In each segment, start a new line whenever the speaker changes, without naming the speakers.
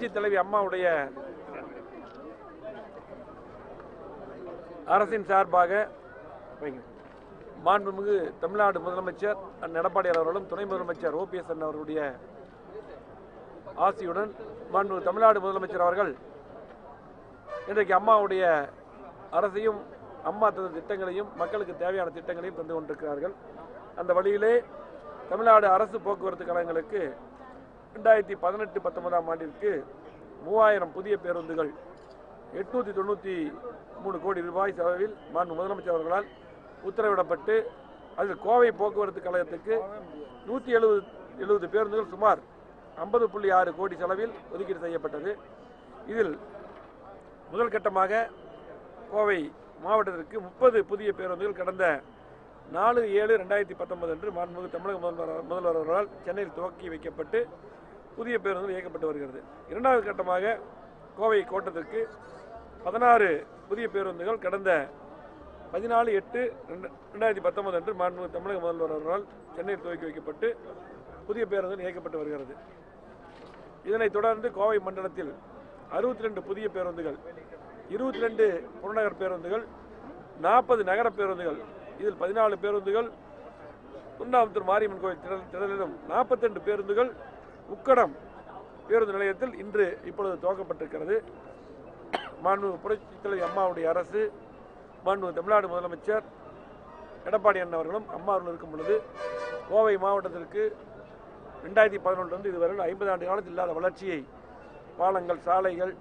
புரட்சி தலைவி அம்மாவுடைய அரசின் சார்பாக மாண்புமிகு தமிழ்நாடு முதலமைச்சர் எடப்பாடியார் அவர்களும் துணை முதலமைச்சர் OPS அவர்களுடைய ஆசியுடன் மாண்புமிகு தமிழ்நாடு முதலமைச்சர் அவர்கள் இன்றைக்கு அம்மாவுடைய அரசையும் அம்மா தந்த திட்டங்களையும் மக்களுக்கு தேவையான திட்டங்களையும் தந்து கொண்டிருக்கிறார்கள். அந்த வழியிலே தமிழ்நாடு அரசு போக்குவரத்து கழகங்களுக்கு 2018-19 ஆண்டிற்கு 3000 புதிய பேருந்துகள் 893 கோடி ரூபாய் செலவில் மாண்பு முதலமைச்சர் அவர்களால் உத்தரவிடப்பட்டு அதில் கோவை போக்குவரத்து கழகத்துக்கு 170 பேருந்துகள் சுமார் 50.6 கோடி செலவில் ஒதுக்கீடு செய்யப்பட்டது. இதில் முதல் கட்டமாக கோவை மாவட்டத்திற்கு 30 புதிய பேருந்துகள் கடந்த 4/7/2019 அன்று மாண்புமிகு தமிழக முதல்வர் அவர்களால் சென்னையில் துவக்கி வைக்கப்பட்டு புதிய பேருந்துகள் இயக்கப்பட்டு வருகிறது. இரண்டாவது கட்டமாக கோவை கோட்டத்திற்கு 16 புதிய பேருந்துகள் கடந்த 14/8/2019 அன்று மாண்புமிகு தமிழக முதல்வர் அவர்களால் சென்னையில் துவக்கி வைக்கப்பட்டு புதிய பேருந்துகள் இயக்கப்பட்டு வருகிறது. இதனைத் தொடர்ந்து கோவை மண்டலத்தில் 62 புதிய பேருந்துகள், 22 புறநகர் பேருந்துகள், 40 நகர பேருந்துகள், இதில் 14 பேருந்துகள் குண்டாம்புத்தூர் மாரியம்மன் கோயில் திடலிலும் 42 பேருந்துகள் உக்கடம் பேருந்து நிலையத்தில் இப்பொழுது துவக்கப்பட்டிருக்கிறது. மாண்புமிகு புரட்சித் தலைவி அம்மாவுடைய அரசு, மாண்புமிகு தமிழ்நாடு முதலமைச்சர் எடப்பாடி அவர்களும் அம்மா அவர்கள் இருக்கும் பொழுது கோவை மாவட்டத்திற்கு 2011 இதுவரை 50 ஆண்டு காலத்தில் இல்லாத வளர்ச்சியை, பாலங்கள், சாலைகள்,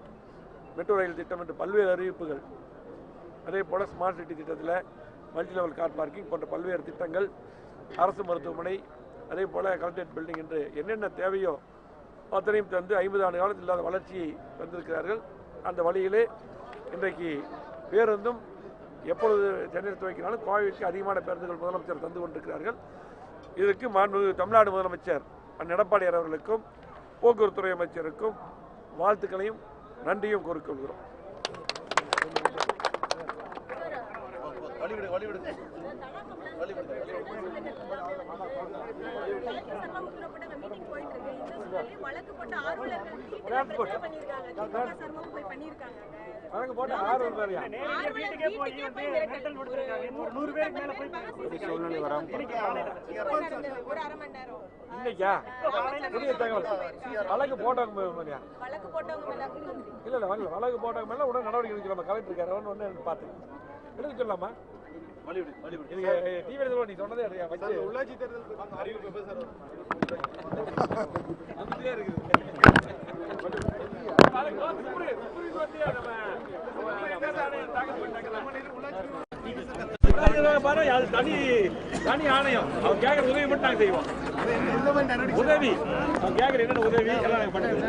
மெட்ரோ ரயில் திட்டம் என்று பல்வேறு அறிவிப்புகள், அதே போல ஸ்மார்ட் சிட்டி திட்டத்தில் மல்டி லெவல் கார் பார்க்கிங் போன்ற பல்வேறு திட்டங்கள், அரசு மருத்துவமனை, அதே போல கலெக்டரேட் பில்டிங் என்று என்னென்ன தேவையோ அத்தனையும் தந்து 50 ஆண்டு காலத்தில் இல்லாத வளர்ச்சியை தந்திருக்கிறார்கள். அந்த வழியிலே இன்றைக்கு பேருந்தும் எப்பொழுது சென்னையில் துவக்கினாலும் கோவைக்கு அதிகமான பேருந்துகள் முதலமைச்சர் தந்து கொண்டிருக்கிறார்கள். இதற்கு மாண்புமிகு தமிழ்நாடு முதலமைச்சர் எடப்பாடியார் அவர்களுக்கும் போக்குவரத்துறை அமைச்சருக்கும் வாழ்த்துக்களையும் நன்றியும் கூறிக்கொள்கிறோம். இன்னைக்கா புதிய தகவல் வழக்கு போட்டவங்க இல்ல வழக்கு போட்டவங்க மேல உடனே நடவடிக்கை எடுக்கலாம். கலெக்டர் இருக்காரு ஒன்னு பார்த்து எடுக்க சொல்லலாமா? நீ சொன்னதே உள்ளாட்சி தேர்தல் அறிவிப்பு தனி ஆணையம் அவங்க கேட்கற உதவி மட்டும் நாங்க செய்வோம். உதவி அவங்க கேட்கற என்னென்ன உதவி எல்லாம் நாங்க பண்ணுவோம்.